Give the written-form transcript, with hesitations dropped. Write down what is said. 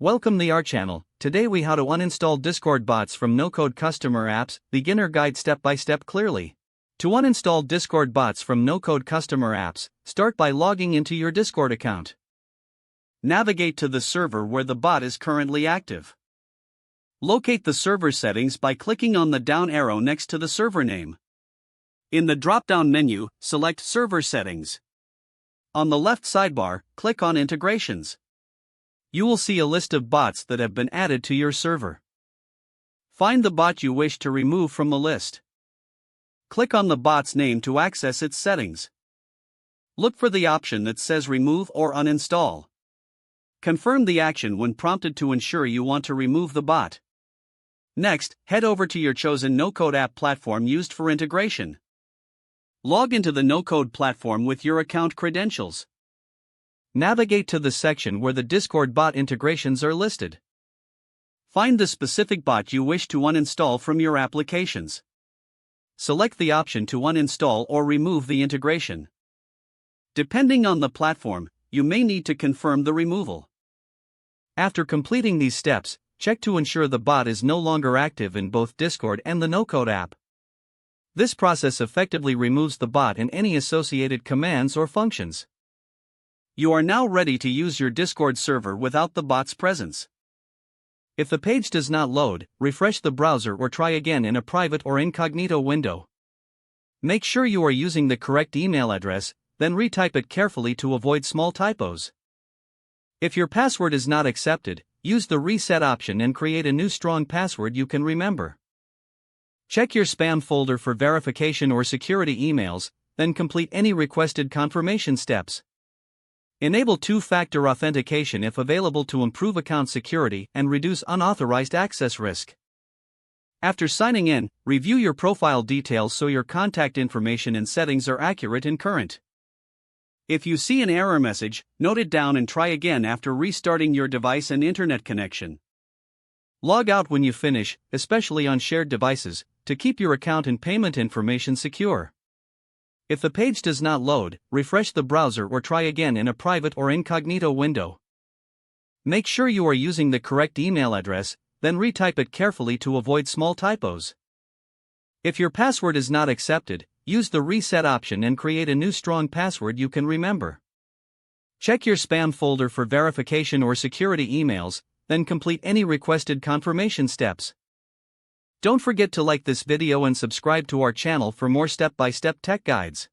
Welcome to our channel. Today we how to uninstall Discord bots from no-code customer apps, beginner guide step by step clearly. To uninstall Discord bots from no-code customer apps, start by logging into your Discord account. Navigate to the server where the bot is currently active. Locate the server settings by clicking on the down arrow next to the server name. In the drop-down menu, select Server Settings. On the left sidebar, click on Integrations. You will see a list of bots that have been added to your server. Find the bot you wish to remove from the list. Click on the bot's name to access its settings. Look for the option that says Remove or Uninstall. Confirm the action when prompted to ensure you want to remove the bot. Next, head over to your chosen no-code app platform used for integration. Log into the no-code platform with your account credentials. Navigate to the section where the Discord bot integrations are listed. Find the specific bot you wish to uninstall from your applications. Select the option to uninstall or remove the integration. Depending on the platform, you may need to confirm the removal. After completing these steps, check to ensure the bot is no longer active in both Discord and the no-code app. This process effectively removes the bot and any associated commands or functions. You are now ready to use your Discord server without the bot's presence. If the page does not load, refresh the browser or try again in a private or incognito window. Make sure you are using the correct email address, then retype it carefully to avoid small typos. If your password is not accepted, use the reset option and create a new strong password you can remember. Check your spam folder for verification or security emails, then complete any requested confirmation steps. Enable two-factor authentication if available to improve account security and reduce unauthorized access risk. After signing in, review your profile details so your contact information and settings are accurate and current. If you see an error message, note it down and try again after restarting your device and internet connection. Log out when you finish, especially on shared devices, to keep your account and payment information secure. If the page does not load, refresh the browser or try again in a private or incognito window. Make sure you are using the correct email address, then retype it carefully to avoid small typos. If your password is not accepted, use the reset option and create a new strong password you can remember. Check your spam folder for verification or security emails, then complete any requested confirmation steps. Don't forget to like this video and subscribe to our channel for more step-by-step tech guides.